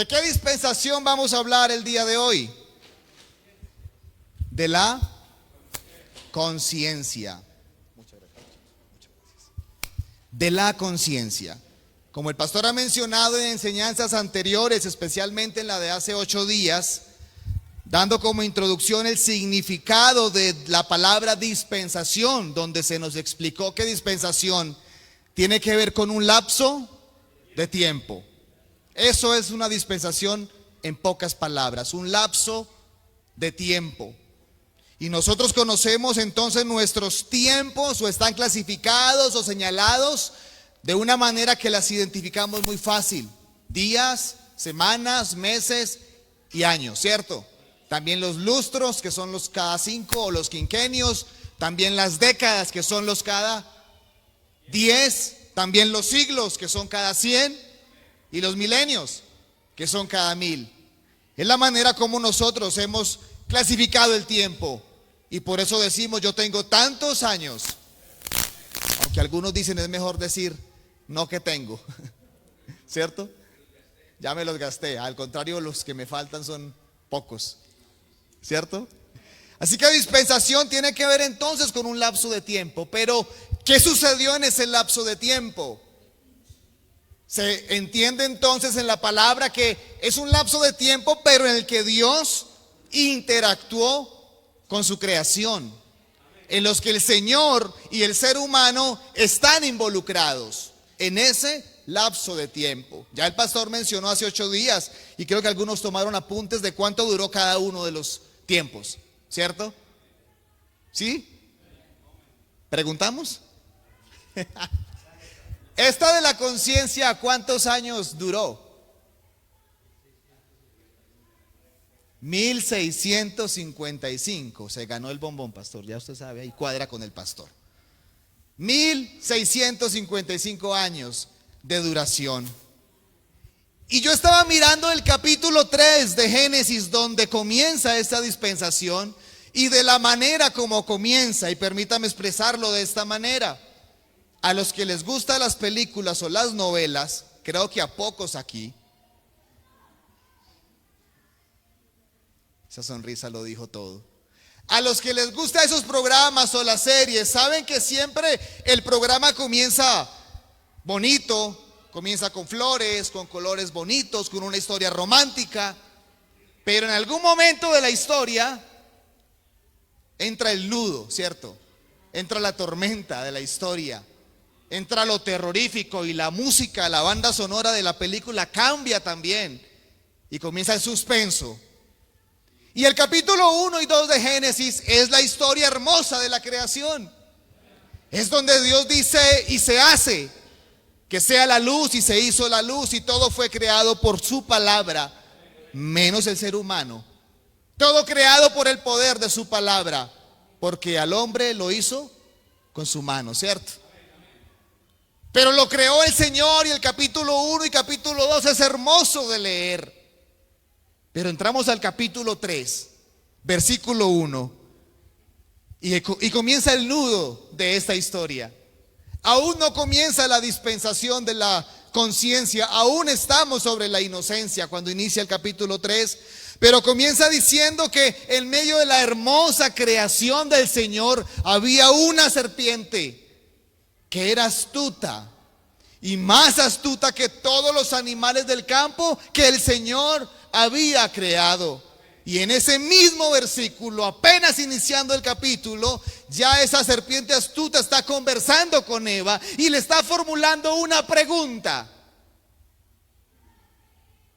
¿De qué dispensación vamos a hablar el día de hoy? De la conciencia. De la conciencia. Como el pastor ha mencionado en enseñanzas anteriores, especialmente en la de hace 8 días, dando como introducción el significado de la palabra dispensación, donde se nos explicó que dispensación tiene que ver con un lapso de tiempo. Eso es una dispensación en pocas palabras, un lapso de tiempo. Y nosotros conocemos entonces nuestros tiempos, o están clasificados o señalados de una manera que las identificamos muy fácil: días, semanas, meses y años, ¿cierto? También los lustros, que son los cada 5, o los quinquenios. También las décadas, que son los cada 10. También los siglos, que son cada 100. Y los milenios, que son cada 1000. Es la manera como nosotros hemos clasificado el tiempo. Y por eso decimos: yo tengo tantos años. Aunque algunos dicen es mejor decir no que tengo. ¿Cierto? Ya me los gasté. Al contrario, los que me faltan son pocos. ¿Cierto? Así que dispensación tiene que ver entonces con un lapso de tiempo. Pero ¿qué sucedió en ese lapso de tiempo? Se entiende entonces en la palabra que es un lapso de tiempo, pero en el que Dios interactuó con su creación, en los que el Señor y el ser humano están involucrados en ese lapso de tiempo. Ya el pastor mencionó hace 8 días, y creo que algunos tomaron apuntes de cuánto duró cada uno de los tiempos, ¿cierto? ¿Sí? ¿Preguntamos? Esta de la conciencia, ¿cuántos años duró? 1655. Se ganó el bombón, pastor. Ya usted sabe, ahí cuadra con el pastor. 1655 años de duración. Y yo estaba mirando el capítulo 3 de Génesis, donde comienza esta dispensación, y de la manera como comienza, y permítame expresarlo de esta manera. A los que les gustan las películas o las novelas, creo que a pocos aquí, esa sonrisa lo dijo todo. A los que les gustan esos programas o las series, saben que siempre el programa comienza bonito, comienza con flores, con colores bonitos, con una historia romántica, pero en algún momento de la historia entra el nudo, ¿cierto? Entra la tormenta de la historia. Entra lo terrorífico, y la música, la banda sonora de la película cambia también, y comienza el suspenso. Y el capítulo 1 y 2 de Génesis es la historia hermosa de la creación. Es donde Dios dice y se hace, que sea la luz, y se hizo la luz, y todo fue creado por su palabra, menos el ser humano. Todo creado por el poder de su palabra, porque al hombre lo hizo con su mano, ¿cierto? Pero lo creó el Señor, y el capítulo 1 y capítulo 2 es hermoso de leer. Pero entramos al capítulo 3, versículo 1, y comienza el nudo de esta historia. Aún no comienza la dispensación de la conciencia, aún estamos sobre la inocencia cuando inicia el capítulo 3, pero comienza diciendo que en medio de la hermosa creación del Señor había una serpiente que era astuta, y más astuta que todos los animales del campo que el Señor había creado. Y en ese mismo versículo, apenas iniciando el capítulo, ya esa serpiente astuta está conversando con Eva y le está formulando una pregunta,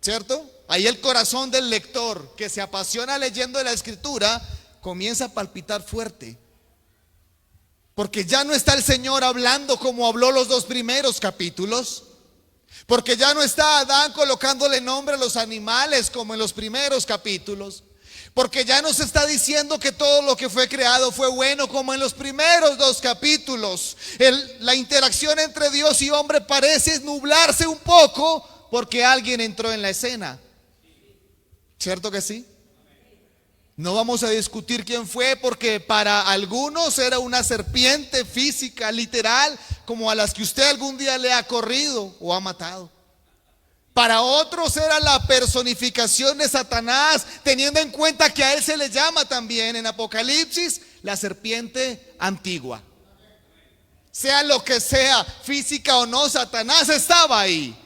¿cierto? Ahí el corazón del lector, que se apasiona leyendo la escritura, comienza a palpitar fuerte. Porque ya no está el Señor hablando como habló los 2 primeros capítulos. Porque ya no está Adán colocándole nombre a los animales como en los primeros capítulos. Porque ya no se está diciendo que todo lo que fue creado fue bueno como en los primeros 2 capítulos. La interacción entre Dios y hombre parece nublarse un poco porque alguien entró en la escena. ¿Cierto que sí? No vamos a discutir quién fue, porque para algunos era una serpiente física, literal, como a las que usted algún día le ha corrido o ha matado. Para otros era la personificación de Satanás, teniendo en cuenta que a él se le llama también en Apocalipsis la serpiente antigua. Sea lo que sea, física o no, Satanás estaba ahí.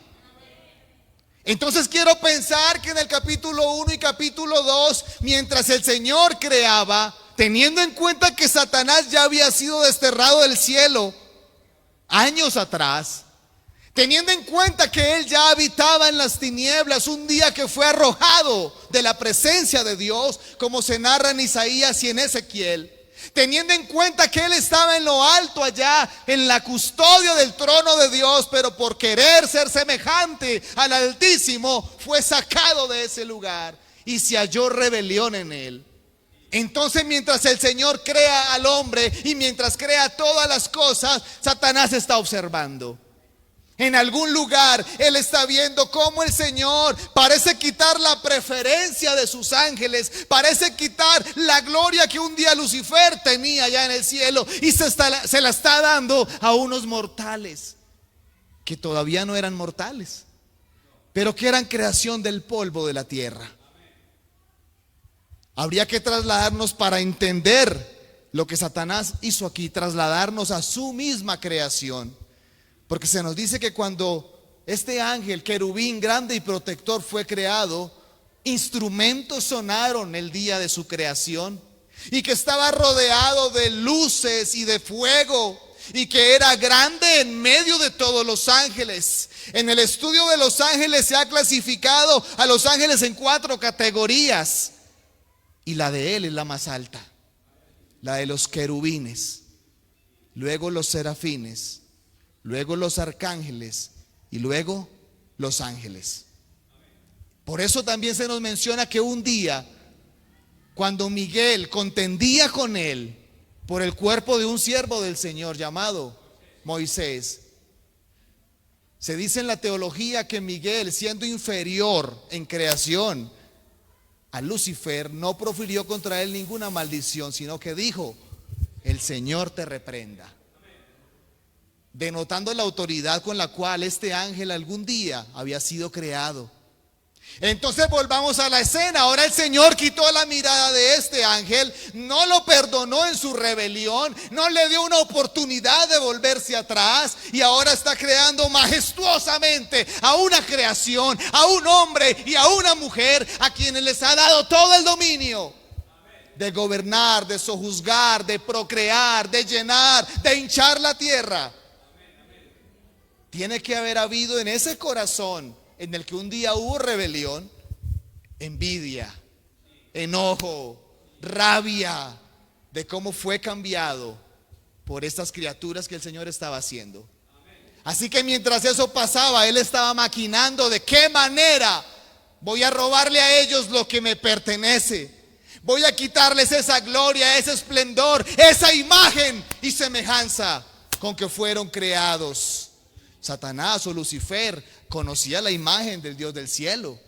Entonces quiero pensar que en el capítulo 1 y capítulo 2, mientras el Señor creaba, teniendo en cuenta que Satanás ya había sido desterrado del cielo años atrás, teniendo en cuenta que él ya habitaba en las tinieblas, un día que fue arrojado de la presencia de Dios, como se narra en Isaías y en Ezequiel, teniendo en cuenta que él estaba en lo alto allá, en la custodia del trono de Dios, pero por querer ser semejante al Altísimo, fue sacado de ese lugar y se halló rebelión en él. Entonces, mientras el Señor crea al hombre y mientras crea todas las cosas, Satanás está observando. En algún lugar él está viendo cómo el Señor parece quitar la preferencia de sus ángeles, parece quitar la gloria que un día Lucifer tenía allá en el cielo y se la está dando a unos mortales que todavía no eran mortales, pero que eran creación del polvo de la tierra. Habría que trasladarnos para entender lo que Satanás hizo aquí, trasladarnos a su misma creación. Porque se nos dice que cuando este ángel, querubín grande y protector, fue creado, instrumentos sonaron el día de su creación, y que estaba rodeado de luces y de fuego, y que era grande en medio de todos los ángeles. En el estudio de los ángeles se ha clasificado a los ángeles en 4 categorías, y la de él es la más alta, la de los querubines, luego los serafines, luego los arcángeles y luego los ángeles. Por eso también se nos menciona que un día, cuando Miguel contendía con él por el cuerpo de un siervo del Señor llamado Moisés, se dice en la teología que Miguel, siendo inferior en creación a Lucifer, no profirió contra él ninguna maldición, sino que dijo: el Señor te reprenda, denotando la autoridad con la cual este ángel algún día había sido creado. Entonces volvamos a la escena. Ahora el Señor quitó la mirada de este ángel, no lo perdonó en su rebelión, no le dio una oportunidad de volverse atrás, y ahora está creando majestuosamente a una creación, a un hombre y a una mujer, a quienes les ha dado todo el dominio de gobernar, de sojuzgar, de procrear, de llenar, de hinchar la tierra. Tiene que haber habido en ese corazón en el que un día hubo rebelión, envidia, enojo, rabia de cómo fue cambiado por estas criaturas que el Señor estaba haciendo. Así que mientras eso pasaba, él estaba maquinando de qué manera voy a robarle a ellos lo que me pertenece. Voy a quitarles esa gloria, ese esplendor, esa imagen y semejanza con que fueron creados. Satanás o Lucifer conocía la imagen del Dios del cielo,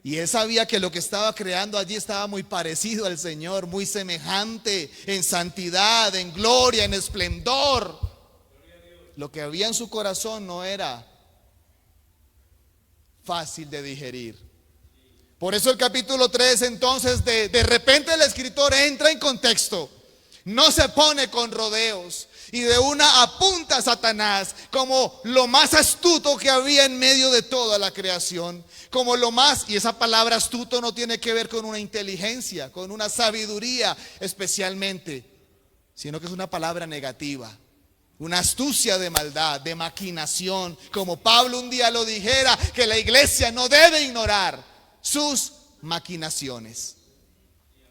y él sabía que lo que estaba creando allí estaba muy parecido al Señor, muy semejante en santidad, en gloria, en esplendor. Lo que había en su corazón no era fácil de digerir. Por eso el capítulo 3 entonces de repente el escritor entra en contexto, no se pone con rodeos, y de una apunta a Satanás como lo más astuto que había en medio de toda la creación, como lo más, y esa palabra astuto no tiene que ver con una inteligencia, con una sabiduría especialmente, sino que es una palabra negativa, una astucia de maldad, de maquinación, como Pablo un día lo dijera, que la iglesia no debe ignorar sus maquinaciones.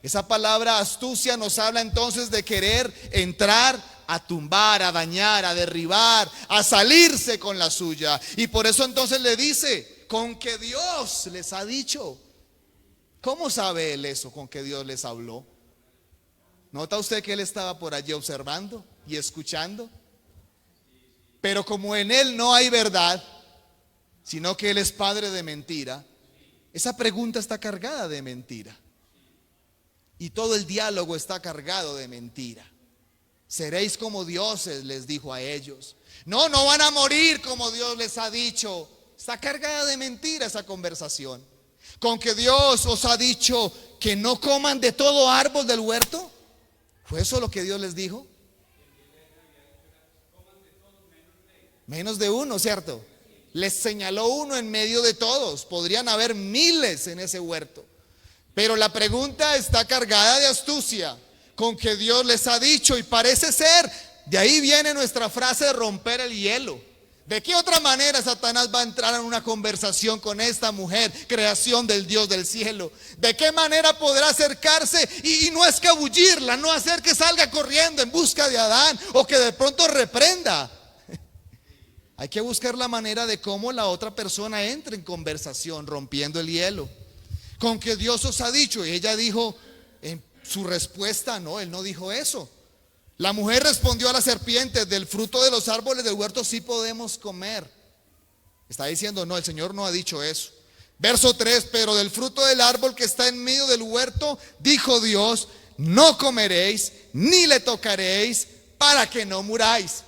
Esa palabra astucia nos habla entonces de querer entrar a tumbar, a dañar, a derribar, a salirse con la suya. Y por eso entonces le dice, con que Dios les ha dicho. ¿Cómo sabe él eso, con que Dios les habló? ¿Nota usted que él estaba por allí observando y escuchando? Pero como en él no hay verdad, sino que él es padre de mentira, esa pregunta está cargada de mentira. Y todo el diálogo está cargado de mentira. Seréis como dioses, les dijo a ellos. No van a morir como Dios les ha dicho. Está cargada de mentira esa conversación. Con que Dios os ha dicho que no coman de todo árbol del huerto. ¿Fue eso lo que Dios les dijo? Menos de uno, ¿cierto? Les señaló uno en medio de todos. Podrían haber miles en ese huerto. Pero la pregunta está cargada de astucia. Con que Dios les ha dicho, y parece ser, de ahí viene nuestra frase de romper el hielo. ¿De qué otra manera Satanás va a entrar en una conversación con esta mujer, creación del Dios del cielo? ¿De qué manera podrá acercarse y no escabullirla, no hacer que salga corriendo en busca de Adán o que de pronto reprenda? Hay que buscar la manera de cómo la otra persona entre en conversación, rompiendo el hielo. Con que Dios os ha dicho, y ella dijo en su respuesta, no, él no dijo eso. La mujer respondió a la serpiente, del fruto de los árboles del huerto sí podemos comer. Está diciendo, no, el Señor no ha dicho eso. Verso 3, pero del fruto del árbol que está en medio del huerto, dijo Dios, no comeréis, ni le tocaréis, para que no muráis.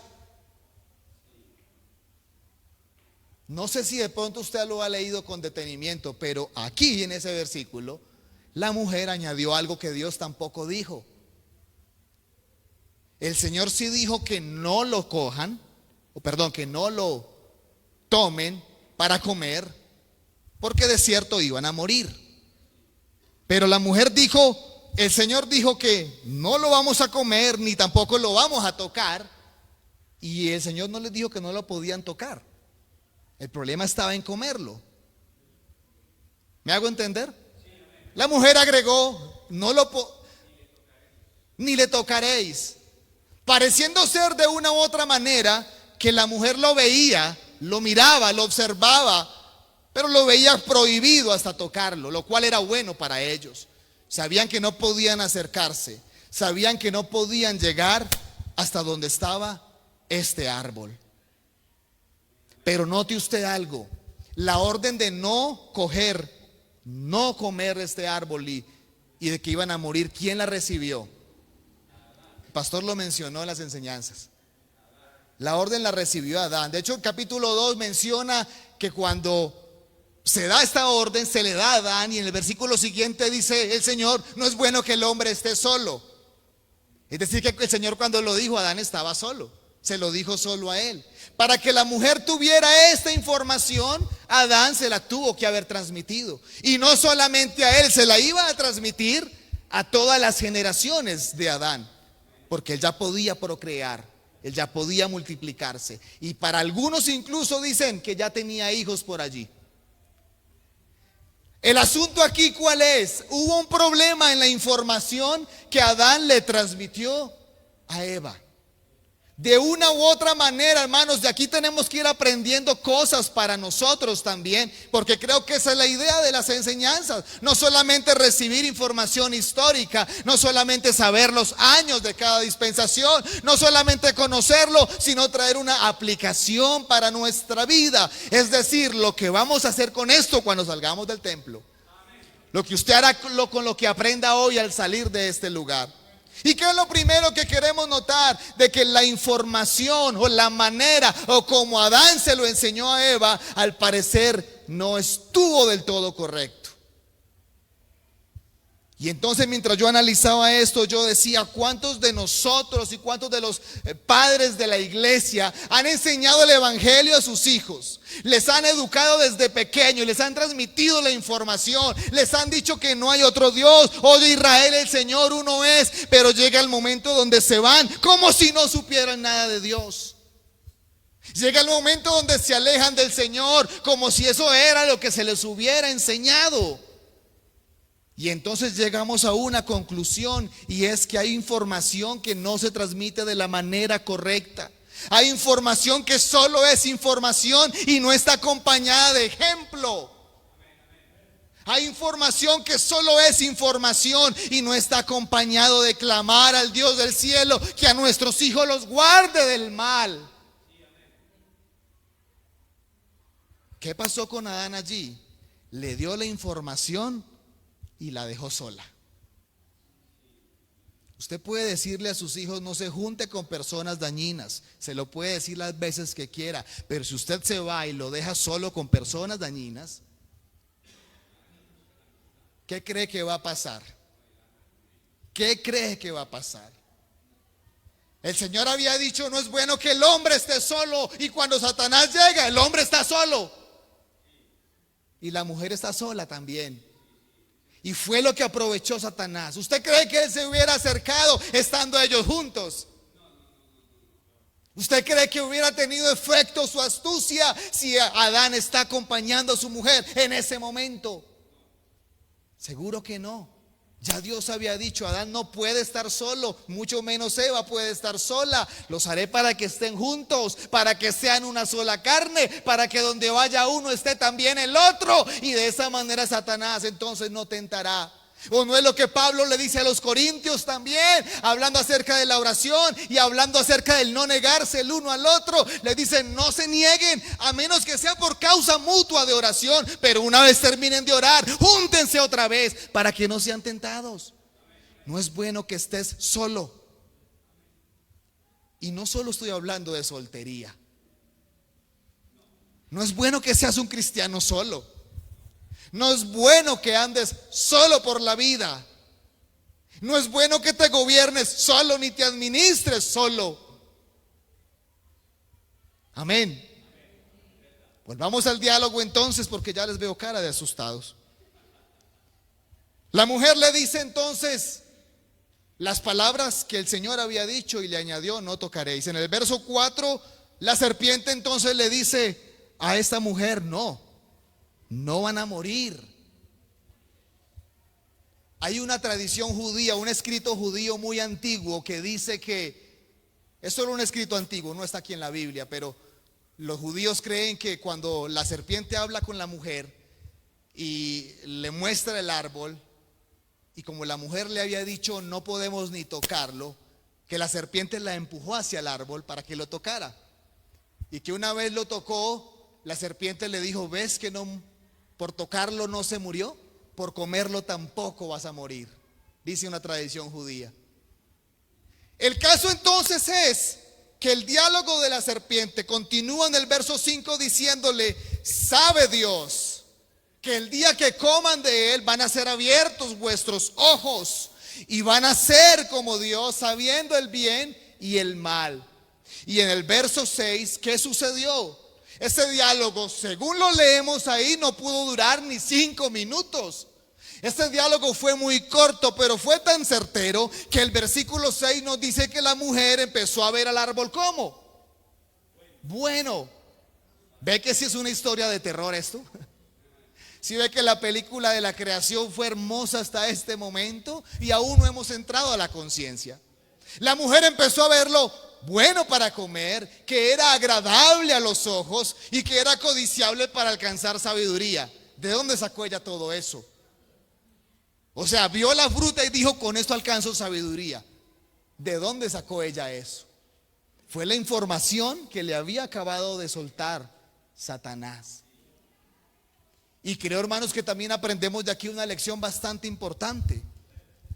No sé si de pronto usted lo ha leído con detenimiento, pero aquí en ese versículo, la mujer añadió algo que Dios tampoco dijo. El Señor sí dijo que no lo cojan, que no lo tomen para comer, porque de cierto iban a morir. Pero la mujer dijo, el Señor dijo que no lo vamos a comer, ni tampoco lo vamos a tocar, y el Señor no les dijo que no lo podían tocar. El problema estaba en comerlo. ¿Me hago entender? La mujer agregó, ni le tocaréis. Pareciendo ser de una u otra manera que la mujer lo veía, lo miraba, lo observaba, pero lo veía prohibido hasta tocarlo, lo cual era bueno para ellos. Sabían que no podían acercarse, sabían que no podían llegar hasta donde estaba este árbol. Pero note usted algo, la orden de no coger, no comer este árbol y de que iban a morir, ¿quién la recibió? El pastor lo mencionó en las enseñanzas. La orden la recibió Adán. De hecho, el capítulo 2 menciona que cuando se da esta orden, se le da a Adán, y en el versículo siguiente dice el Señor, no es bueno que el hombre esté solo. Es decir, que el Señor cuando lo dijo, Adán estaba solo, se lo dijo solo a él. Para que la mujer tuviera esta información, Adán se la tuvo que haber transmitido. Y no solamente a él, se la iba a transmitir a todas las generaciones de Adán, porque él ya podía procrear, él ya podía multiplicarse. Y para algunos incluso dicen que ya tenía hijos por allí. El asunto aquí, ¿cuál es? Hubo un problema en la información que Adán le transmitió a Eva. De una u otra manera, hermanos, de aquí tenemos que ir aprendiendo cosas para nosotros también, porque creo que esa es la idea de las enseñanzas. No solamente recibir información histórica, no solamente saber los años de cada dispensación, no solamente conocerlo, sino traer una aplicación para nuestra vida. Es decir, lo que vamos a hacer con esto cuando salgamos del templo, lo que usted hará con lo que aprenda hoy al salir de este lugar. ¿Y qué es lo primero que queremos notar? De que la información o la manera o como Adán se lo enseñó a Eva, al parecer no estuvo del todo correcto. Y entonces mientras yo analizaba esto, yo decía, ¿cuántos de nosotros y cuántos de los padres de la iglesia han enseñado el evangelio a sus hijos? Les han educado desde pequeños, les han transmitido la información, les han dicho que no hay otro Dios. Oye, Israel, el Señor uno es. Pero llega el momento donde se van como si no supieran nada de Dios. Llega el momento donde se alejan del Señor como si eso era lo que se les hubiera enseñado. Y entonces llegamos a una conclusión, y es que hay información que no se transmite de la manera correcta. Hay información que solo es información y no está acompañada de ejemplo. Hay información que solo es información y no está acompañado de clamar al Dios del cielo que a nuestros hijos los guarde del mal. ¿Qué pasó con Adán allí? Le dio la información y la dejó sola. Usted puede decirle a sus hijos: no se junte con personas dañinas. Se lo puede decir las veces que quiera. Pero si usted se va y lo deja solo con personas dañinas, ¿qué cree que va a pasar? ¿Qué cree que va a pasar? El Señor había dicho: no es bueno que el hombre esté solo. Y cuando Satanás llega, el hombre está solo. Y la mujer está sola también. Y fue lo que aprovechó Satanás. ¿Usted cree que él se hubiera acercado estando ellos juntos? ¿Usted cree que hubiera tenido efecto su astucia si Adán está acompañando a su mujer en ese momento? Seguro que no. Ya Dios había dicho: Adán no puede estar solo, mucho menos Eva puede estar sola. Los haré para que estén juntos, para que sean una sola carne, para que donde vaya uno esté también el otro. Y de esa manera Satanás entonces no tentará. ¿O no es lo que Pablo le dice a los corintios también, hablando acerca de la oración y hablando acerca del no negarse el uno al otro? Le dice: no se nieguen, a menos que sea por causa mutua de oración, pero una vez terminen de orar, júntense otra vez para que no sean tentados. No es bueno que estés solo. Y no solo estoy hablando de soltería. No es bueno que seas un cristiano solo. No es bueno que andes solo por la vida. No es bueno que te gobiernes solo ni te administres solo. Amén. Volvamos al diálogo entonces, porque ya les veo cara de asustados. La mujer le dice entonces las palabras que el Señor había dicho y le añadió: no tocaréis. En el verso 4, la serpiente entonces le dice a esta mujer: no van a morir. Hay una tradición judía, un escrito judío muy antiguo que dice que, es solo un escrito antiguo, no está aquí en la Biblia, pero los judíos creen que cuando la serpiente habla con la mujer y le muestra el árbol, y como la mujer le había dicho: no podemos ni tocarlo, que la serpiente la empujó hacia el árbol para que lo tocara. Y que una vez lo tocó, la serpiente le dijo: ¿ves que no, por tocarlo no se murió? Por comerlo tampoco vas a morir, dice una tradición judía. El caso entonces es que el diálogo de la serpiente continúa en el verso 5 diciéndole: sabe Dios que el día que coman de él van a ser abiertos vuestros ojos y van a ser como Dios, sabiendo el bien y el mal. Y en el verso 6, ¿qué sucedió? Ese diálogo, según lo leemos ahí, no pudo durar ni 5 minutos. Este diálogo fue muy corto, pero fue tan certero que el versículo 6 nos dice que la mujer empezó a ver al árbol ¿cómo? Bueno. ¿Ve que sí es una historia de terror esto? ¿Sí ve que la película de la creación fue hermosa hasta este momento y aún no hemos entrado a la conciencia? La mujer empezó a verlo bueno para comer, que era agradable a los ojos y que era codiciable para alcanzar sabiduría. ¿De dónde sacó ella todo eso? O sea, vio la fruta y dijo: con esto alcanzo sabiduría. ¿De dónde sacó ella eso? Fue la información que le había acabado de soltar Satanás. Y creo, hermanos, que también aprendemos de aquí una lección bastante importante.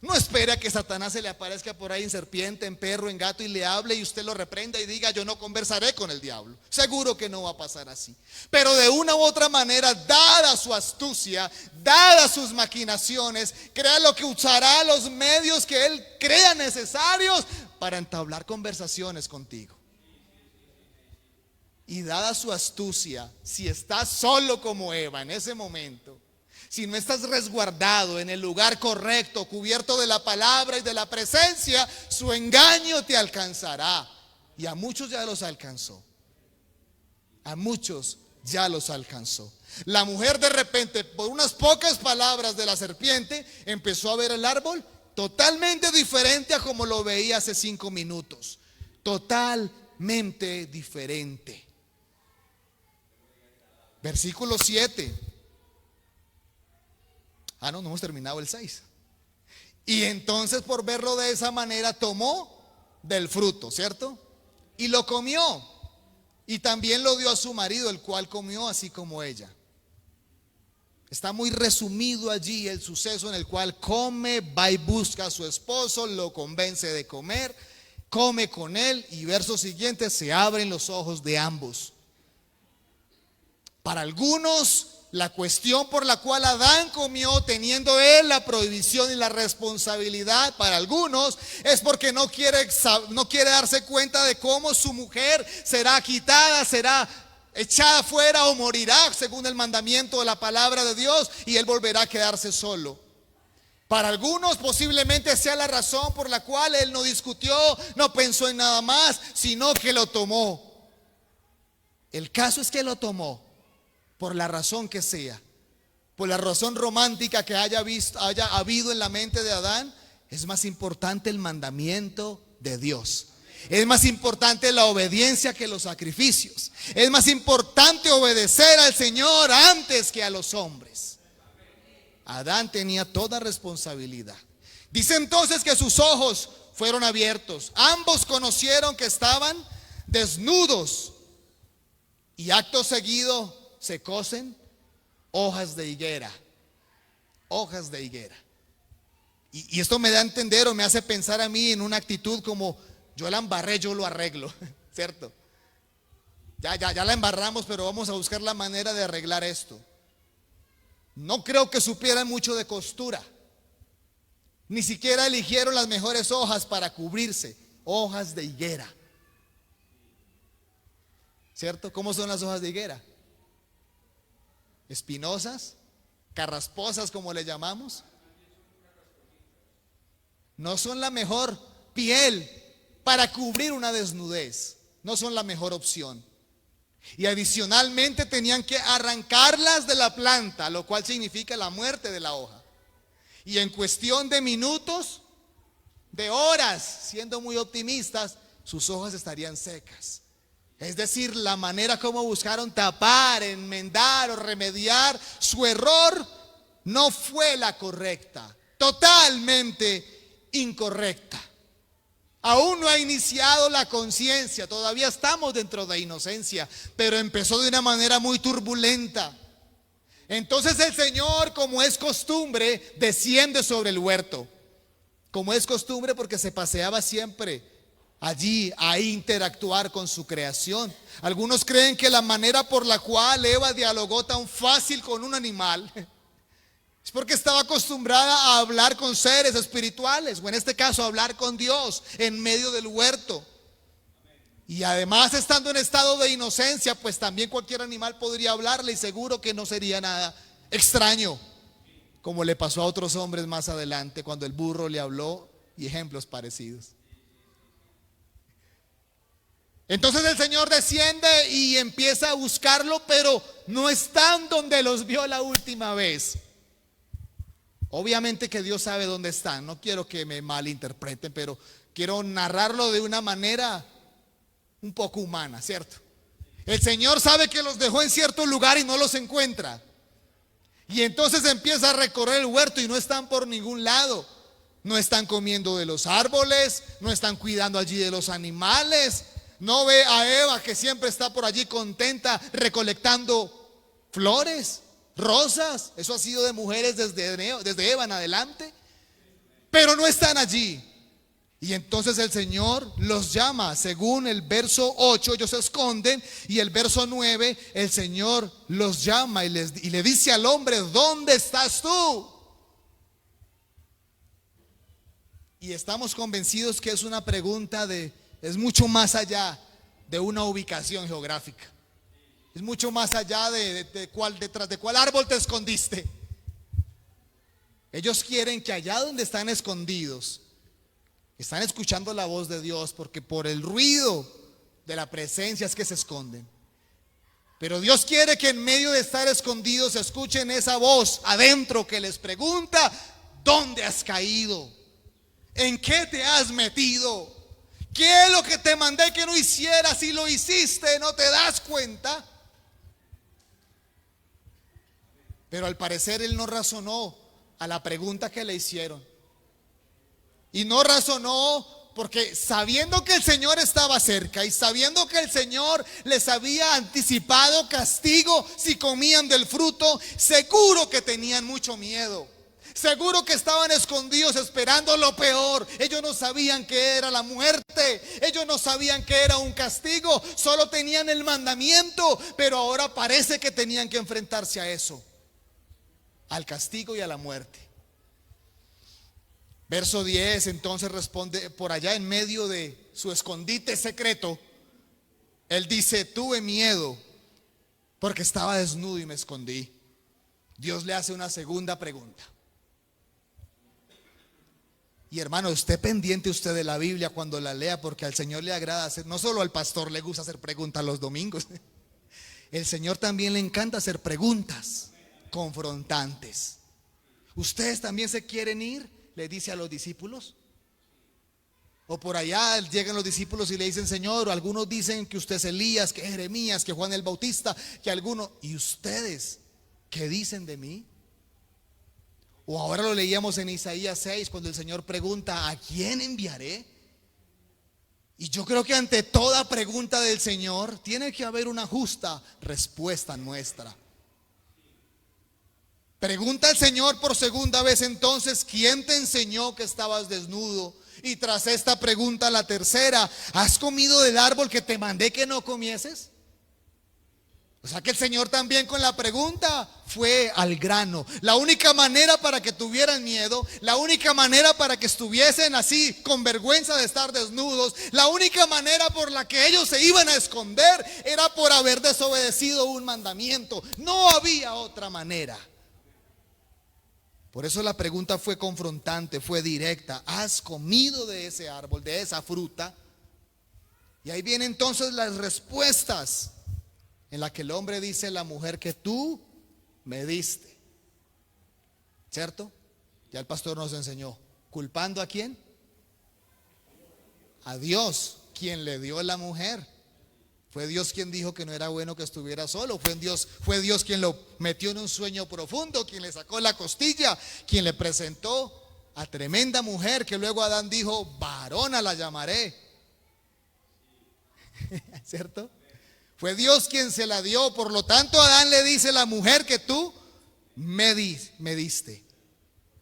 No espere a que Satanás se le aparezca por ahí en serpiente, en perro, en gato y le hable y usted lo reprenda y diga: yo no conversaré con el diablo. Seguro que no va a pasar así. Pero de una u otra manera, dada su astucia, dadas sus maquinaciones, créalo que usará los medios que él crea necesarios para entablar conversaciones contigo. Y dada su astucia, si estás solo como Eva en ese momento, si no estás resguardado en el lugar correcto, cubierto de la palabra y de la presencia, su engaño te alcanzará. Y a muchos ya los alcanzó. A muchos ya los alcanzó. La mujer de repente, por unas pocas palabras de la serpiente, empezó a ver el árbol totalmente diferente a como lo veía hace 5 minutos. Totalmente diferente. Versículo 7. No hemos terminado el 6. Y entonces, por verlo de esa manera, tomó del fruto, ¿cierto? Y lo comió. Y también lo dio a su marido, el cual comió así como ella. Está muy resumido allí el suceso en el cual come, va y busca a su esposo, lo convence de comer, come con él y verso siguiente, se abren los ojos de ambos. Para algunos, la cuestión por la cual Adán comió, teniendo él la prohibición y la responsabilidad, para algunos es porque no quiere darse cuenta de cómo su mujer será quitada, será echada fuera o morirá según el mandamiento de la palabra de Dios, y él volverá a quedarse solo. Para algunos posiblemente sea la razón por la cual él no discutió, no pensó en nada más, sino que lo tomó. El caso es que lo tomó, por la razón que sea, por la razón romántica que haya habido en la mente de Adán. Es más importante el mandamiento de Dios. Es más importante la obediencia que los sacrificios. Es más importante obedecer al Señor antes que a los hombres. Adán tenía toda responsabilidad. Dice entonces que sus ojos fueron abiertos. Ambos conocieron que estaban desnudos. Y acto seguido se cosen hojas de higuera. Hojas de higuera. Y esto me da a entender o me hace pensar a mí en una actitud como: yo la embarré, yo lo arreglo, ¿cierto? Ya la embarramos, pero vamos a buscar la manera de arreglar esto. No creo que supieran mucho de costura. Ni siquiera eligieron las mejores hojas para cubrirse. Hojas de higuera. ¿Cierto? ¿Cómo son las hojas de higuera? Espinosas, carrasposas como le llamamos. No son la mejor piel para cubrir una desnudez. No son la mejor opción. Y adicionalmente tenían que arrancarlas de la planta, lo cual significa la muerte de la hoja. Y en cuestión de minutos, de horas, siendo muy optimistas, sus hojas estarían secas. Es decir, la manera como buscaron tapar, enmendar o remediar su error no fue la correcta, totalmente incorrecta. Aún no ha iniciado la conciencia, todavía estamos dentro de inocencia, pero empezó de una manera muy turbulenta. Entonces el Señor, como es costumbre, desciende sobre el huerto. Como es costumbre, porque se paseaba siempre allí a interactuar con su creación. Algunos creen que la manera por la cual Eva dialogó tan fácil con un animal es porque estaba acostumbrada a hablar con seres espirituales, o en este caso a hablar con Dios en medio del huerto. Y además, estando en estado de inocencia, pues también cualquier animal podría hablarle y seguro que no sería nada extraño, como le pasó a otros hombres más adelante cuando el burro le habló, y ejemplos parecidos. Entonces el Señor desciende y empieza a buscarlo, pero no están donde los vio la última vez. Obviamente que Dios sabe dónde están, no quiero que me malinterpreten, pero quiero narrarlo de una manera un poco humana, ¿cierto? El Señor sabe que los dejó en cierto lugar y no los encuentra. Y entonces empieza a recorrer el huerto y no están por ningún lado. No están comiendo de los árboles, no están cuidando allí de los animales. No ve a Eva, que siempre está por allí contenta recolectando flores, rosas. Eso ha sido de mujeres desde Eva en adelante. Pero no están allí. Y entonces el Señor los llama. Según el verso 8, ellos se esconden. Y el verso 9, el Señor los llama y le dice al hombre: ¿dónde estás tú? Y estamos convencidos que es una pregunta es mucho más allá de una ubicación geográfica. Es mucho más allá detrás de cuál árbol te escondiste. Ellos quieren que allá donde están escondidos, están escuchando la voz de Dios, porque por el ruido de la presencia es que se esconden. Pero Dios quiere que en medio de estar escondidos escuchen esa voz adentro que les pregunta: ¿dónde has caído? ¿En qué te has metido? ¿Qué es lo que te mandé que no hicieras? Si lo hiciste, ¿no te das cuenta? Pero al parecer él no razonó a la pregunta que le hicieron. Y no razonó porque sabiendo que el Señor estaba cerca y sabiendo que el Señor les había anticipado castigo si comían del fruto, seguro que tenían mucho miedo. Seguro que estaban escondidos esperando lo peor. Ellos no sabían que era la muerte. Ellos no sabían que era un castigo. Solo tenían el mandamiento. Pero ahora parece que tenían que enfrentarse a eso, al castigo y a la muerte. Verso 10 entonces responde, por allá en medio de su escondite secreto, él dice: tuve miedo porque estaba desnudo y me escondí. Dios le hace una segunda pregunta. Y hermano, esté pendiente usted de la Biblia cuando la lea, porque al Señor le agrada hacer, no solo al pastor le gusta hacer preguntas los domingos, el Señor también le encanta hacer preguntas confrontantes. ¿Ustedes también se quieren ir?, le dice a los discípulos. O por allá llegan los discípulos y le dicen: Señor, algunos dicen que usted es Elías, que es Jeremías, que Juan el Bautista, que algunos. ¿Y ustedes qué dicen de mí? O ahora lo leíamos en Isaías 6, cuando el Señor pregunta: ¿a quién enviaré? Y yo creo que ante toda pregunta del Señor tiene que haber una justa respuesta nuestra. Pregunta el Señor por segunda vez entonces: ¿quién te enseñó que estabas desnudo? Y tras esta pregunta, la tercera: ¿has comido del árbol que te mandé que no comieses? O sea que el Señor también con la pregunta fue al grano. La única manera para que tuvieran miedo, la única manera para que estuviesen así con vergüenza de estar desnudos, la única manera por la que ellos se iban a esconder era por haber desobedecido un mandamiento. No había otra manera. Por eso la pregunta fue confrontante, fue directa: ¿has comido de ese árbol, de esa fruta? Y ahí vienen entonces las respuestas, en la que el hombre dice: la mujer que tú me diste. ¿Cierto? Ya el pastor nos enseñó. ¿Culpando a quién? A Dios, quien le dio la mujer. Fue Dios quien dijo que no era bueno que estuviera solo. Fue Dios quien lo metió en un sueño profundo, quien le sacó la costilla, quien le presentó a tremenda mujer que luego Adán dijo: varona la llamaré. ¿Cierto? Fue Dios quien se la dio. Por lo tanto, Adán le dice: la mujer que tú me diste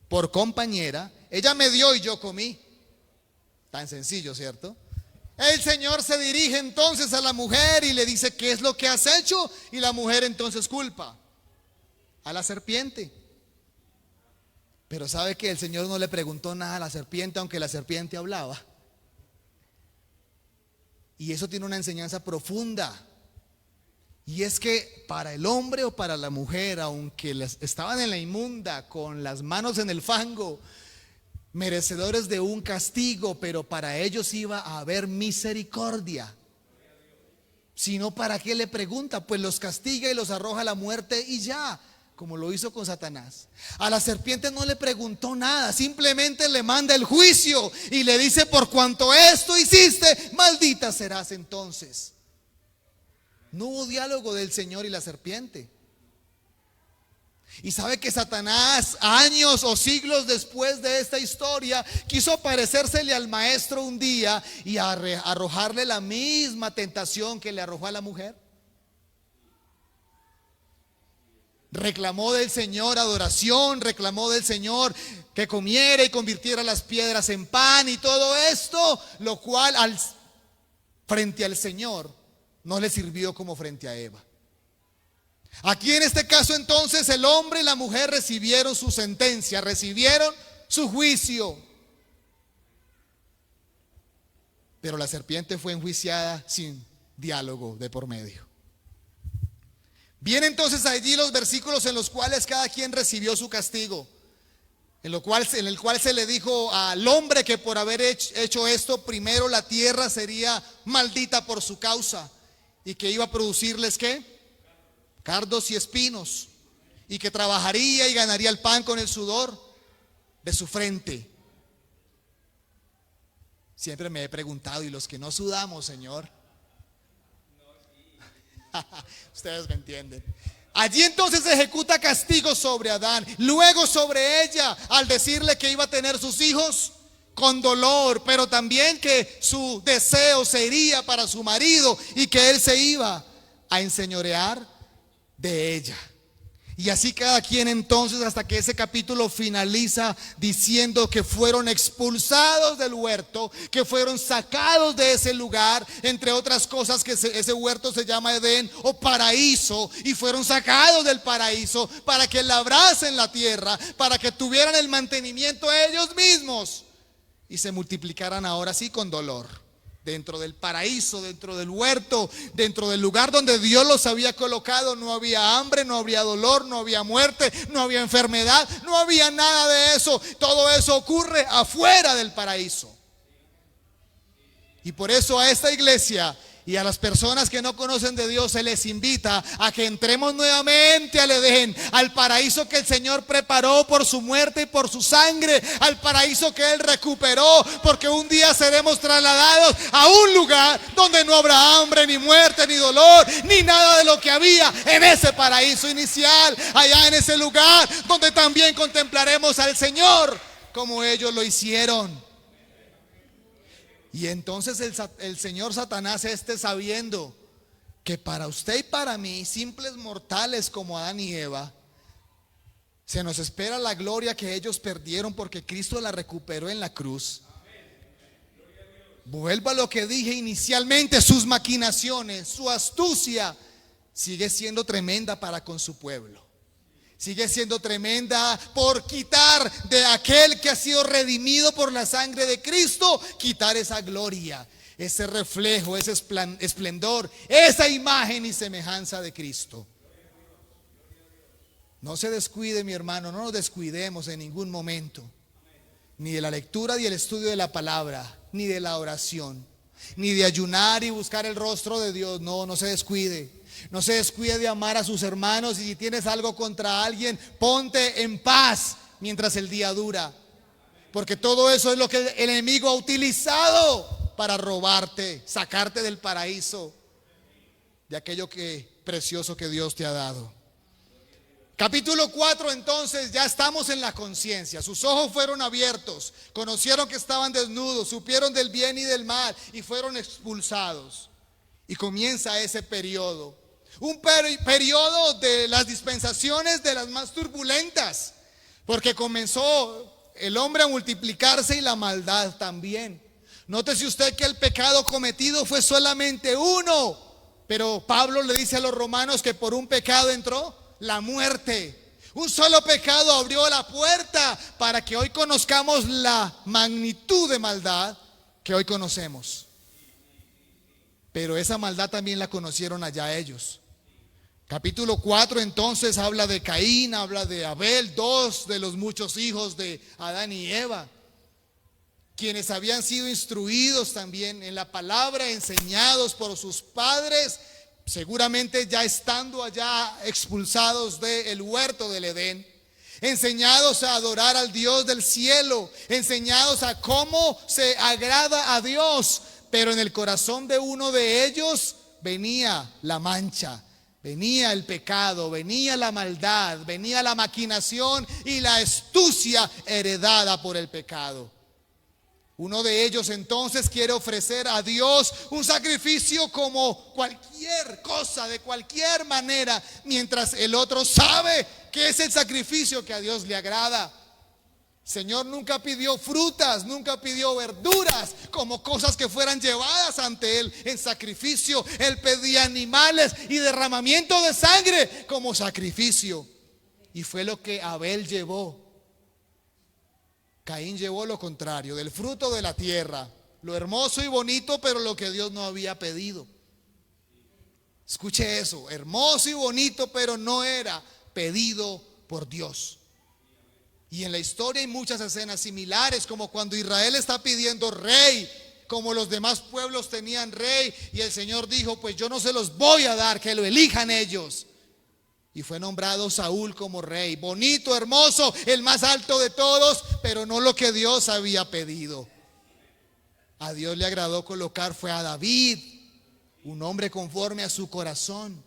por compañera, ella me dio y yo comí. Tan sencillo, ¿cierto? El Señor se dirige entonces a la mujer y le dice: ¿qué es lo que has hecho? Y la mujer entonces culpa a la serpiente. Pero sabe que el Señor no le preguntó nada a la serpiente, aunque la serpiente hablaba. Y eso tiene una enseñanza profunda. Y es que para el hombre o para la mujer, aunque estaban en la inmunda, con las manos en el fango, merecedores de un castigo, pero para ellos iba a haber misericordia. Si no, ¿para qué le pregunta? Pues los castiga y los arroja a la muerte y ya, como lo hizo con Satanás. A la serpiente no le preguntó nada, simplemente le manda el juicio y le dice: por cuanto esto hiciste, maldita serás entonces. No hubo diálogo del Señor y la serpiente. Y sabe que Satanás, años o siglos después de esta historia, quiso parecérsele al maestro un día y arrojarle la misma tentación que le arrojó a la mujer. Reclamó del Señor adoración, reclamó del Señor que comiera y convirtiera las piedras en pan y todo esto, lo cual frente al Señor no le sirvió como frente a Eva. Aquí en este caso entonces el hombre y la mujer recibieron su sentencia, recibieron su juicio. Pero la serpiente fue enjuiciada sin diálogo de por medio. Vienen entonces allí los versículos en los cuales cada quien recibió su castigo, en el cual se le dijo al hombre que por haber hecho esto, primero la tierra sería maldita por su causa y que iba a producirles ¿qué? Cardos y espinos, y que trabajaría y ganaría el pan con el sudor de su frente. Siempre me he preguntado: ¿y los que no sudamos, Señor? Ustedes me entienden. Allí entonces se ejecuta castigo sobre Adán, luego sobre ella, al decirle que iba a tener sus hijos con dolor, pero también que su deseo sería para su marido y que él se iba a enseñorear de ella. Y así cada quien entonces, hasta que ese capítulo finaliza diciendo que fueron expulsados del huerto, que fueron sacados de ese lugar, entre otras cosas que ese huerto se llama Edén o paraíso, y fueron sacados del paraíso para que labrasen la tierra, para que tuvieran el mantenimiento ellos mismos y se multiplicaran ahora sí con dolor. Dentro del paraíso, dentro del huerto, dentro del lugar donde Dios los había colocado, no había hambre, no había dolor, no había muerte, no había enfermedad, no había nada de eso. Todo eso ocurre afuera del paraíso. Y por eso a esta iglesia y a las personas que no conocen de Dios se les invita a que entremos nuevamente al Edén, al paraíso que el Señor preparó por su muerte y por su sangre, al paraíso que Él recuperó, porque un día seremos trasladados a un lugar donde no habrá hambre, ni muerte, ni dolor, ni nada de lo que había en ese paraíso inicial, allá en ese lugar donde también contemplaremos al Señor como ellos lo hicieron. Y entonces el señor Satanás, sabiendo que para usted y para mí, simples mortales como Adán y Eva, se nos espera la gloria que ellos perdieron porque Cristo la recuperó en la cruz. Vuelvo a lo que dije inicialmente, sus maquinaciones, su astucia sigue siendo tremenda para con su pueblo. Sigue siendo tremenda por quitar de aquel que ha sido redimido por la sangre de Cristo, quitar esa gloria, ese reflejo, ese esplendor, esa imagen y semejanza de Cristo. No se descuide, mi hermano, no nos descuidemos en ningún momento, ni de la lectura y el estudio de la palabra, ni de la oración, ni de ayunar y buscar el rostro de Dios. No se descuide. No se descuide de amar a sus hermanos, y si tienes algo contra alguien, ponte en paz mientras el día dura, porque todo eso es lo que el enemigo ha utilizado para robarte, sacarte del paraíso, de aquello precioso que Dios te ha dado. Capítulo 4, entonces ya estamos en la conciencia. Sus ojos fueron abiertos, conocieron que estaban desnudos, supieron del bien y del mal y fueron expulsados. Y comienza ese periodo. Un periodo de las dispensaciones de las más turbulentas, porque comenzó el hombre a multiplicarse y la maldad también. Nótese usted que el pecado cometido fue solamente uno, pero Pablo le dice a los romanos que por un pecado entró la muerte. Un solo pecado abrió la puerta para que hoy conozcamos la magnitud de maldad que hoy conocemos. Pero esa maldad también la conocieron allá ellos. Capítulo 4 entonces habla de Caín, habla de Abel, dos de los muchos hijos de Adán y Eva, quienes habían sido instruidos también en la palabra, enseñados por sus padres, seguramente ya estando allá expulsados del huerto del Edén, enseñados a adorar al Dios del cielo, enseñados a cómo se agrada a Dios. Pero en el corazón de uno de ellos venía la mancha, venía el pecado, venía la maldad, venía la maquinación y la astucia heredada por el pecado. Uno de ellos entonces quiere ofrecer a Dios un sacrificio como cualquier cosa, de cualquier manera, mientras el otro sabe que es el sacrificio que a Dios le agrada. Señor nunca pidió frutas, nunca pidió verduras como cosas que fueran llevadas ante Él en sacrificio. Él pedía animales y derramamiento de sangre como sacrificio. Y fue lo que Abel llevó. Caín llevó lo contrario, del fruto de la tierra, lo hermoso y bonito, pero lo que Dios no había pedido. Escuche eso, hermoso y bonito, pero no era pedido por Dios. Y en la historia hay muchas escenas similares, como cuando Israel está pidiendo rey, como los demás pueblos tenían rey, y el Señor dijo: pues yo no se los voy a dar, que lo elijan ellos. Y fue nombrado Saúl como rey, bonito, hermoso, el más alto de todos, pero no lo que Dios había pedido. A Dios le agradó colocar fue a David, un hombre conforme a su corazón.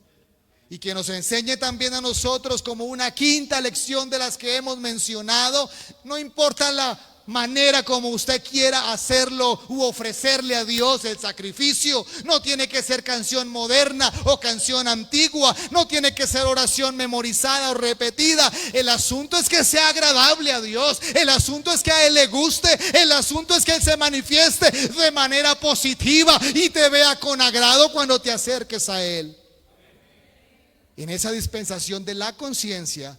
Y que nos enseñe también a nosotros como una quinta lección de las que hemos mencionado. No importa la manera como usted quiera hacerlo u ofrecerle a Dios el sacrificio. No tiene que ser canción moderna o canción antigua, no tiene que ser oración memorizada o repetida. El asunto es que sea agradable a Dios, el asunto es que a Él le guste, el asunto es que Él se manifieste de manera positiva y te vea con agrado cuando te acerques a Él. En esa dispensación de la conciencia,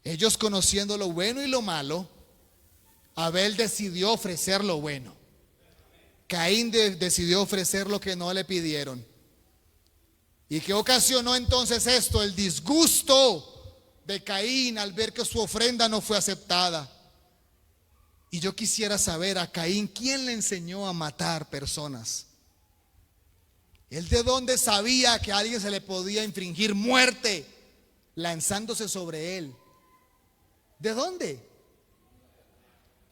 ellos conociendo lo bueno y lo malo, Abel decidió ofrecer lo bueno. Caín decidió ofrecer lo que no le pidieron. ¿Y qué ocasionó entonces esto? El disgusto de Caín al ver que su ofrenda no fue aceptada. Y yo quisiera saber a Caín, ¿quién le enseñó a matar personas? ¿Él de dónde sabía que a alguien se le podía infringir muerte lanzándose sobre él? ¿De dónde?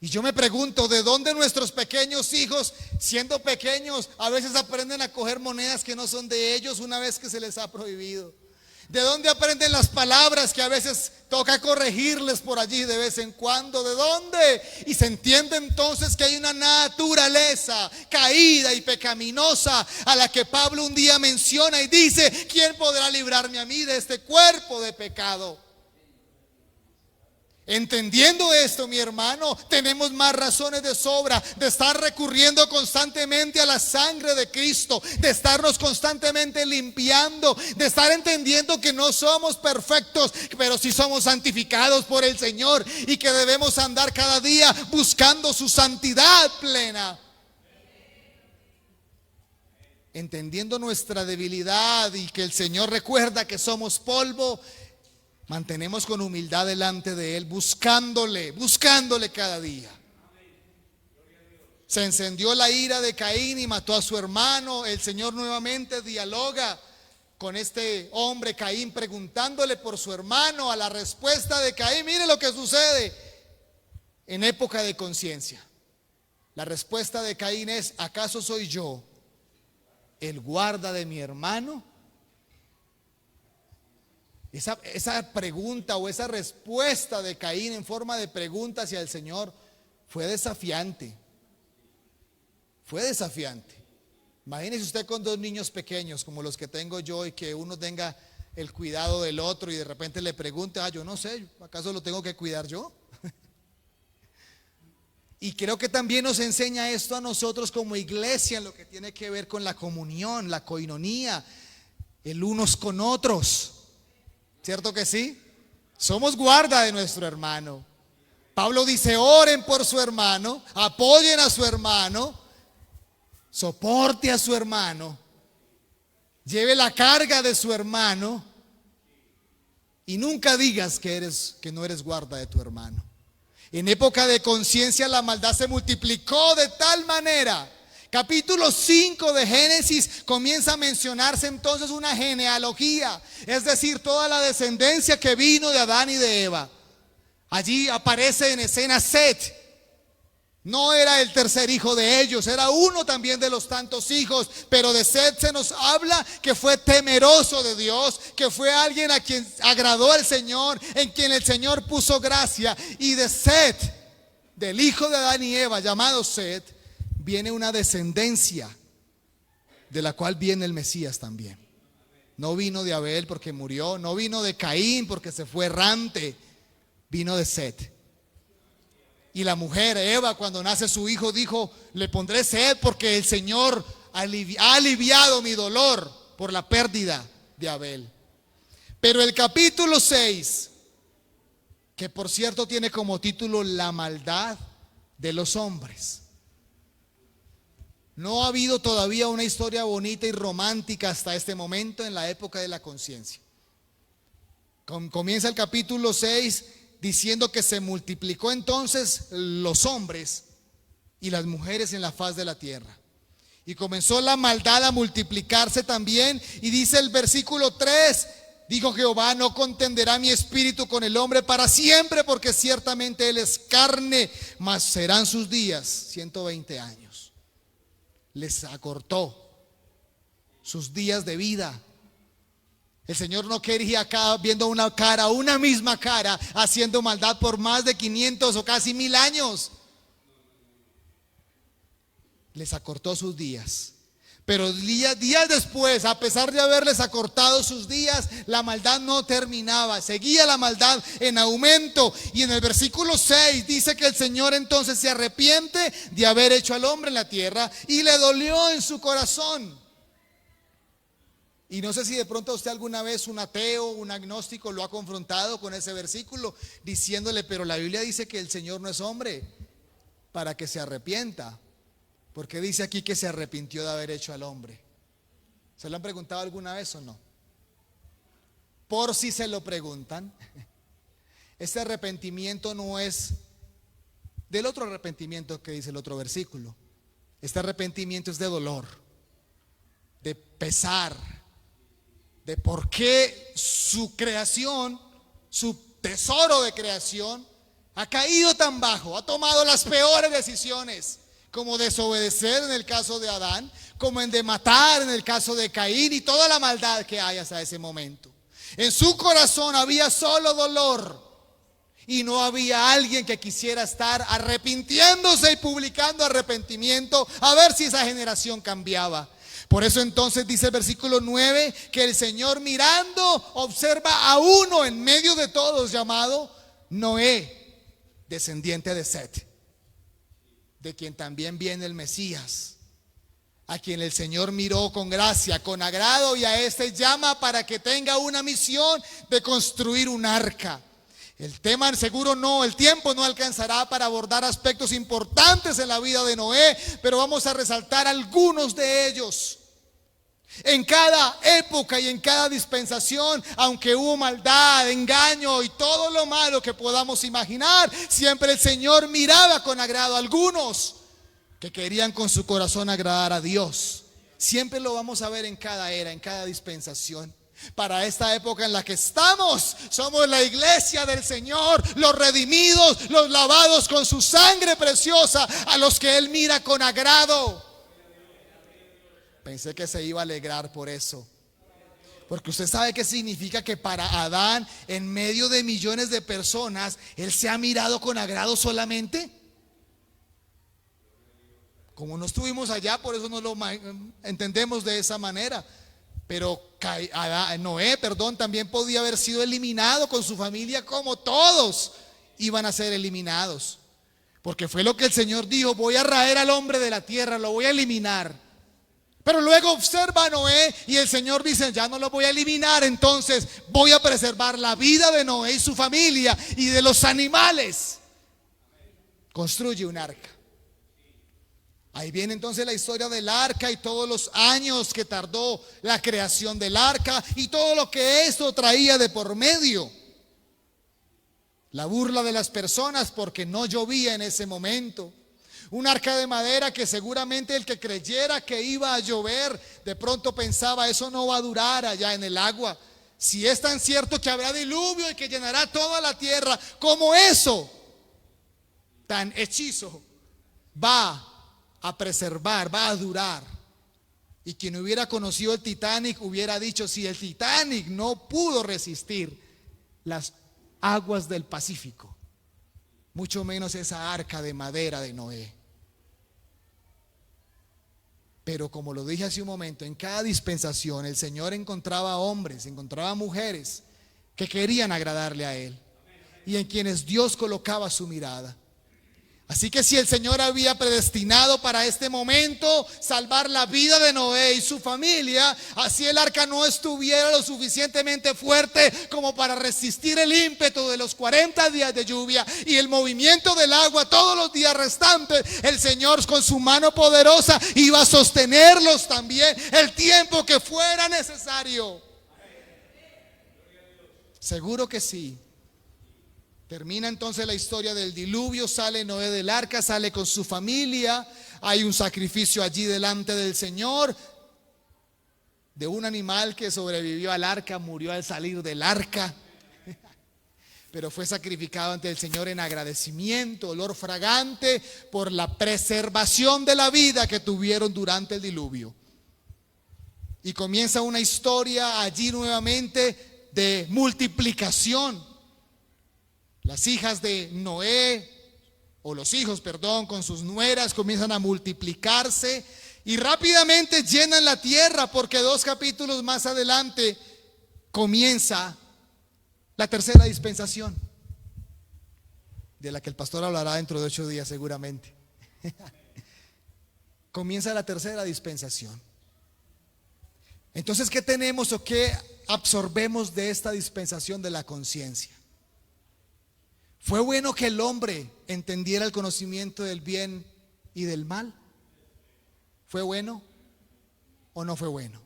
Y yo me pregunto, ¿de dónde nuestros pequeños hijos, siendo pequeños, a veces aprenden a coger monedas que no son de ellos una vez que se les ha prohibido? ¿De dónde aprenden las palabras que a veces toca corregirles por allí de vez en cuando? ¿De dónde? Y se entiende entonces que hay una naturaleza caída y pecaminosa a la que Pablo un día menciona y dice: ¿quién podrá librarme a mí de este cuerpo de pecado? Entendiendo esto, mi hermano, tenemos más razones de sobra de estar recurriendo constantemente a la sangre de Cristo, de estarnos constantemente limpiando, de estar entendiendo que no somos perfectos, pero sí somos santificados por el Señor y que debemos andar cada día buscando su santidad plena. Entendiendo nuestra debilidad y que el Señor recuerda que somos polvo, mantenemos con humildad delante de Él, buscándole cada día. Se encendió la ira de Caín y mató a su hermano. El Señor nuevamente dialoga con este hombre Caín, preguntándole por su hermano. A la respuesta de Caín, mire lo que sucede en época de conciencia. La respuesta de Caín es: ¿acaso soy yo el guarda de mi hermano? Esa pregunta o esa respuesta de Caín en forma de pregunta hacia el Señor fue desafiante. Fue desafiante. Imagínese usted con dos niños pequeños como los que tengo yo y que uno tenga el cuidado del otro y de repente le pregunte: yo no sé, ¿acaso lo tengo que cuidar yo? Y creo que también nos enseña esto a nosotros como iglesia en lo que tiene que ver con la comunión, la coinonía, el unos con otros. ¿Cierto que sí? Somos guarda de nuestro hermano. Pablo dice: oren por su hermano, apoyen a su hermano, soporte a su hermano, lleve la carga de su hermano y nunca digas que no eres guarda de tu hermano. En época de conciencia la maldad se multiplicó de tal manera. Capítulo 5 de Génesis comienza a mencionarse entonces una genealogía, es decir, toda la descendencia que vino de Adán y de Eva. Allí aparece en escena Set. No era el tercer hijo de ellos, era uno también de los tantos hijos, pero de Set se nos habla que fue temeroso de Dios, que fue alguien a quien agradó al Señor, en quien el Señor puso gracia. Y de Set, del hijo de Adán y Eva llamado Set, viene una descendencia de la cual viene el Mesías también. No vino de Abel porque murió, no vino de Caín porque se fue errante, vino de Set. Y la mujer Eva, cuando nace su hijo, dijo: le pondré Set porque el Señor ha aliviado mi dolor por la pérdida de Abel. Pero el capítulo 6, que por cierto tiene como título La maldad de los hombres. No ha habido todavía una historia bonita y romántica hasta este momento en la época de la conciencia. Comienza el capítulo 6 diciendo que se multiplicó entonces los hombres y las mujeres en la faz de la tierra. Y comenzó la maldad a multiplicarse también. Y dice el versículo 3: dijo Jehová: no contenderá mi espíritu con el hombre para siempre, porque ciertamente él es carne, mas serán sus días 120 años. Les acortó sus días de vida. El Señor no quería acá viendo una misma cara, haciendo maldad por más de 500 o casi 1000 años. Les acortó sus días. Pero días después, a pesar de haberles acortado sus días, la maldad no terminaba, seguía la maldad en aumento. Y en el versículo 6 dice que el Señor entonces se arrepiente de haber hecho al hombre en la tierra y le dolió en su corazón. Y no sé si de pronto usted alguna vez, un ateo, un agnóstico, lo ha confrontado con ese versículo, diciéndole: pero la Biblia dice que el Señor no es hombre para que se arrepienta. Porque dice aquí que se arrepintió de haber hecho al hombre. ¿Se lo han preguntado alguna vez o no? Por si se lo preguntan, este arrepentimiento no es del otro arrepentimiento que dice el otro versículo. Este arrepentimiento es de dolor, de pesar, de por qué su creación, su tesoro de creación, ha caído tan bajo, ha tomado las peores decisiones, como desobedecer en el caso de Adán, como en de matar en el caso de Caín, y toda la maldad que hay hasta ese momento. En su corazón había solo dolor, y no había alguien que quisiera estar arrepintiéndose y publicando arrepentimiento a ver si esa generación cambiaba. Por eso entonces dice el versículo 9 que el Señor, mirando, observa a uno en medio de todos llamado Noé, descendiente de Set, de quien también viene el Mesías, a quien el Señor miró con gracia, con agrado, y a este llama para que tenga una misión de construir un arca. El tiempo no alcanzará para abordar aspectos importantes en la vida de Noé, pero vamos a resaltar algunos de ellos. En cada época y en cada dispensación, aunque hubo maldad, engaño y todo lo malo que podamos imaginar, siempre el Señor miraba con agrado a algunos que querían con su corazón agradar a Dios. Siempre lo vamos a ver en cada era, en cada dispensación. Para esta época en la que estamos, somos la iglesia del Señor, los redimidos, los lavados con su sangre preciosa, a los que Él mira con agrado. Pensé que se iba a alegrar por eso, porque usted sabe qué significa que para Adán, en medio de millones de personas, Él se ha mirado con agrado solamente. Como no estuvimos allá, por eso no lo entendemos de esa manera. Pero Noé, también podía haber sido eliminado con su familia, como todos iban a ser eliminados, porque fue lo que el Señor dijo: voy a raer al hombre de la tierra, lo voy a eliminar. Pero luego observa a Noé y el Señor dice: ya no lo voy a eliminar, entonces voy a preservar la vida de Noé y su familia y de los animales. Construye un arca. Ahí viene entonces la historia del arca y todos los años que tardó la creación del arca y todo lo que esto traía de por medio. La burla de las personas porque no llovía en ese momento. Un arca de madera que seguramente el que creyera que iba a llover, de pronto pensaba: eso no va a durar allá en el agua. Si es tan cierto que habrá diluvio y que llenará toda la tierra, ¿cómo eso tan hechizo va a preservar, va a durar? Y quien hubiera conocido el Titanic hubiera dicho: si el Titanic no pudo resistir las aguas del Pacífico, mucho menos esa arca de madera de Noé. Pero como lo dije hace un momento, en cada dispensación el Señor encontraba hombres, encontraba mujeres que querían agradarle a Él y en quienes Dios colocaba su mirada. Así que si el Señor había predestinado para este momento salvar la vida de Noé y su familia, así el arca no estuviera lo suficientemente fuerte como para resistir el ímpetu de los 40 días de lluvia y el movimiento del agua todos los días restantes, el Señor con su mano poderosa iba a sostenerlos también el tiempo que fuera necesario. Seguro que sí. Termina entonces la historia del diluvio, sale Noé del arca, sale con su familia, hay un sacrificio allí delante del Señor, de un animal que sobrevivió al arca, murió al salir del arca, pero fue sacrificado ante el Señor en agradecimiento, olor fragante por la preservación de la vida que tuvieron durante el diluvio. Y comienza una historia allí nuevamente de multiplicación. Las hijas de Noé, o los hijos, perdón, con sus nueras comienzan a multiplicarse y rápidamente llenan la tierra, porque 2 capítulos más adelante comienza la tercera dispensación, de la que el pastor hablará dentro de 8 días seguramente. Comienza la tercera dispensación. Entonces, ¿qué tenemos o qué absorbemos de esta dispensación de la conciencia? ¿Fue bueno que el hombre entendiera el conocimiento del bien y del mal? ¿Fue bueno o no fue bueno?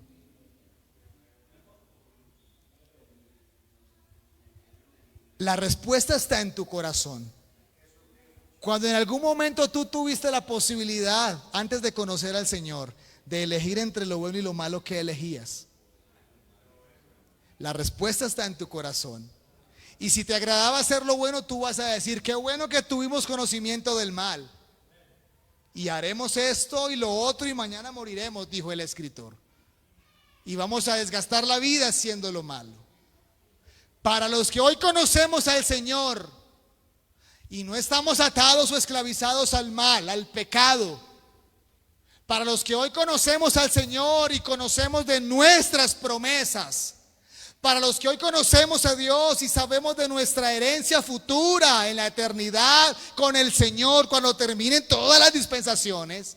La respuesta está en tu corazón. Cuando en algún momento tú tuviste la posibilidad, antes de conocer al Señor, de elegir entre lo bueno y lo malo, ¿qué elegías? La respuesta está en tu corazón. Y si te agradaba hacer lo bueno, tú vas a decir: qué bueno que tuvimos conocimiento del mal, y haremos esto y lo otro, y mañana moriremos, dijo el escritor. Y vamos a desgastar la vida haciendo lo malo. Para los que hoy conocemos al Señor y no estamos atados o esclavizados al mal, al pecado, para los que hoy conocemos al Señor y conocemos de nuestras promesas, para los que hoy conocemos a Dios y sabemos de nuestra herencia futura en la eternidad con el Señor cuando terminen todas las dispensaciones,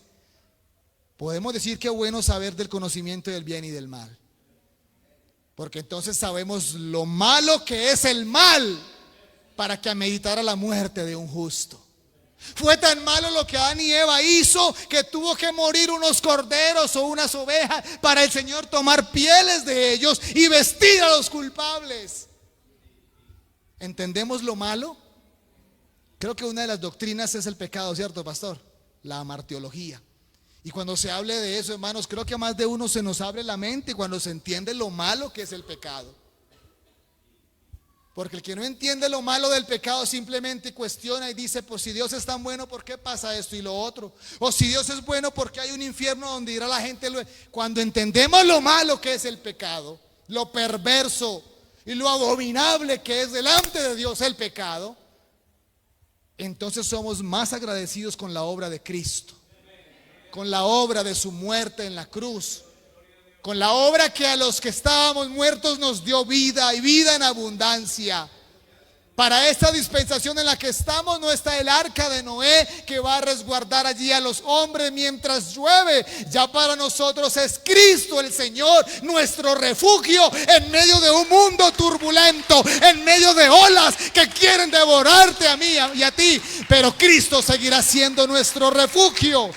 podemos decir: qué bueno saber del conocimiento del bien y del mal, porque entonces sabemos lo malo que es el mal, para que meditara la muerte de un justo. Fue tan malo lo que Adán y Eva hizo que tuvo que morir unos corderos o unas ovejas para el Señor tomar pieles de ellos y vestir a los culpables. ¿Entendemos lo malo? Creo que una de las doctrinas es el pecado, ¿cierto, pastor? La amartiología. Y cuando se hable de eso, hermanos, creo que a más de uno se nos abre la mente cuando se entiende lo malo que es el pecado. Porque el que no entiende lo malo del pecado simplemente cuestiona y dice: pues si Dios es tan bueno, ¿por qué pasa esto y lo otro? O si Dios es bueno, ¿por qué hay un infierno donde irá la gente? Cuando entendemos lo malo que es el pecado, lo perverso y lo abominable que es delante de Dios el pecado, entonces somos más agradecidos con la obra de Cristo, con la obra de su muerte en la cruz, con la obra que a los que estábamos muertos nos dio vida y vida en abundancia. Para esta dispensación en la que estamos no está el arca de Noé que va a resguardar allí a los hombres mientras llueve. Ya para nosotros es Cristo el Señor, nuestro refugio en medio de un mundo turbulento, en medio de olas que quieren devorarte a mí y a ti. Pero Cristo seguirá siendo nuestro refugio.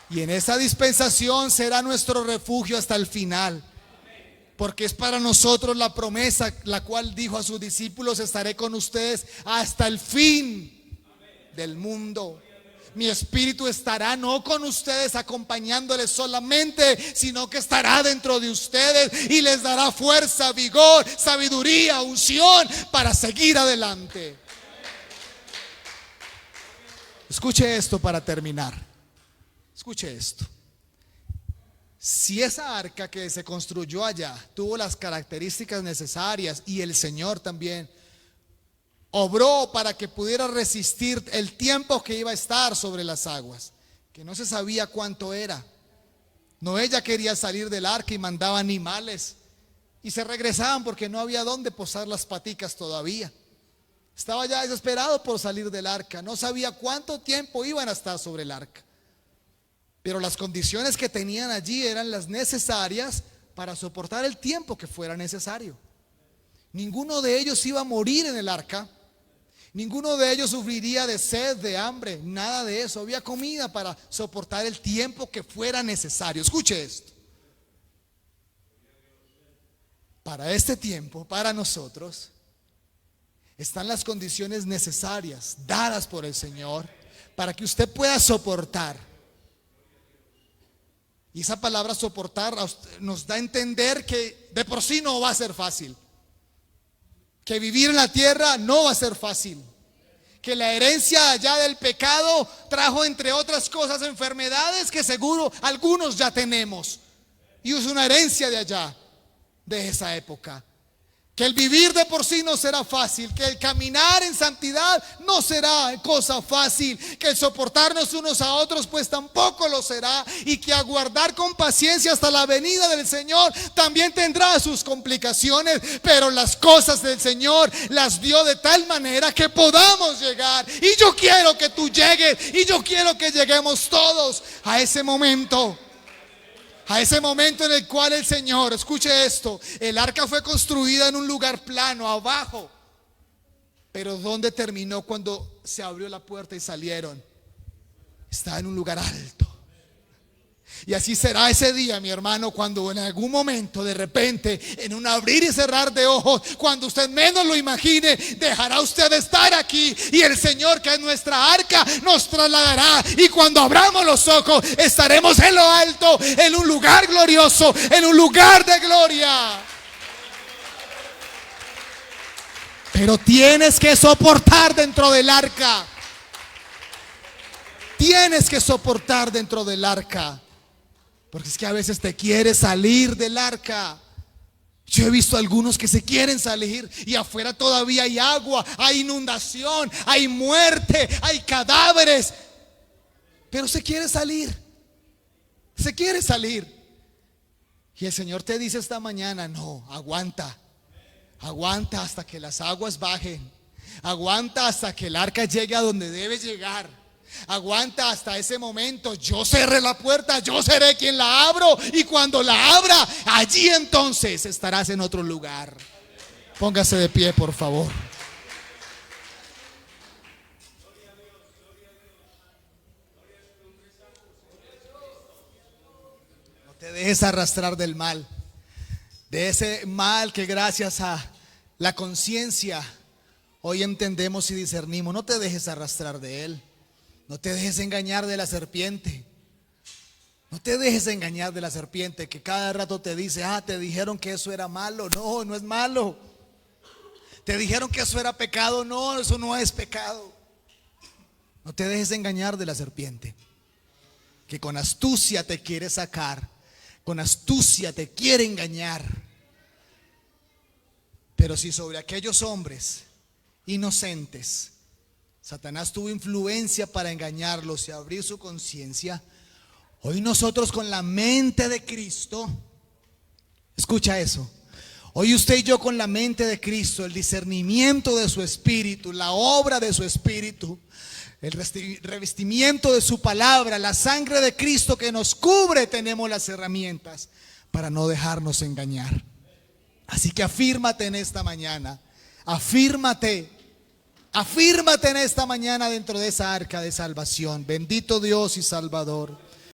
Y en esa dispensación será nuestro refugio hasta el final, porque es para nosotros la promesa la cual dijo a sus discípulos: estaré con ustedes hasta el fin del mundo. Mi espíritu estará no con ustedes acompañándoles solamente, sino que estará dentro de ustedes y les dará fuerza, vigor, sabiduría, unción para seguir adelante. Escuche esto para terminar. Escuche esto. Si esa arca que se construyó allá tuvo las características necesarias y el Señor también obró para que pudiera resistir el tiempo que iba a estar sobre las aguas, que no se sabía cuánto era. Noé ya quería salir del arca y mandaba animales y se regresaban porque no había dónde posar las paticas todavía. Estaba ya desesperado por salir del arca, no sabía cuánto tiempo iban a estar sobre el arca. Pero las condiciones que tenían allí eran las necesarias para soportar el tiempo que fuera necesario. Ninguno de ellos iba a morir en el arca. Ninguno de ellos sufriría de sed, de hambre, nada de eso. Había comida para soportar el tiempo que fuera necesario. Escuche esto. Para este tiempo, para nosotros, están las condiciones necesarias dadas por el Señor para que usted pueda soportar. Y esa palabra soportar nos da a entender que de por sí no va a ser fácil, que vivir en la tierra no va a ser fácil, que la herencia allá del pecado trajo, entre otras cosas, enfermedades que seguro algunos ya tenemos. Y es una herencia de allá, de esa época. Que el vivir de por sí no será fácil, que el caminar en santidad no será cosa fácil, que el soportarnos unos a otros pues tampoco lo será, y que aguardar con paciencia hasta la venida del Señor también tendrá sus complicaciones, pero las cosas del Señor las dio de tal manera que podamos llegar. Y yo quiero que tú llegues, y yo quiero que lleguemos todos a ese momento. A ese momento en el cual el Señor, escuche esto, el arca fue construida en un lugar plano, abajo. Pero ¿dónde terminó cuando se abrió la puerta y salieron? Está en un lugar alto. Y así será ese día, mi hermano, cuando en algún momento, de repente, en un abrir y cerrar de ojos, cuando usted menos lo imagine, dejará usted de estar aquí, y el Señor, que es nuestra arca, nos trasladará. Y cuando abramos los ojos, estaremos en lo alto, en un lugar glorioso, en un lugar de gloria. Pero tienes que soportar dentro del arca. Tienes que soportar dentro del arca. Porque es que a veces te quieres salir del arca. Yo he visto algunos que se quieren salir y afuera todavía hay agua, hay inundación, hay muerte, hay cadáveres. Pero se quiere salir. Se quiere salir. Y el Señor te dice esta mañana: no, aguanta. Aguanta hasta que las aguas bajen. Aguanta hasta que el arca llegue a donde debe llegar. Aguanta hasta ese momento. Yo cerré la puerta, yo seré quien la abro, y cuando la abra, allí entonces estarás en otro lugar. Póngase de pie, por favor. No te dejes arrastrar del mal, de ese mal que gracias a la conciencia hoy entendemos y discernimos. No te dejes arrastrar de él. No te dejes engañar de la serpiente. No te dejes engañar de la serpiente que cada rato te dice: te dijeron que eso era malo. No, no es malo. Te dijeron que eso era pecado. No, eso no es pecado. No te dejes engañar de la serpiente, que con astucia te quiere sacar, con astucia te quiere engañar. Pero si sobre aquellos hombres inocentes Satanás tuvo influencia para engañarlos y abrir su conciencia, hoy nosotros con la mente de Cristo, escucha eso, hoy usted y yo con la mente de Cristo, el discernimiento de su espíritu, la obra de su espíritu, el revestimiento de su palabra, la sangre de Cristo que nos cubre, tenemos las herramientas para no dejarnos engañar. Así que afírmate en esta mañana, afírmate en esta mañana dentro de esa arca de salvación. Bendito Dios y Salvador.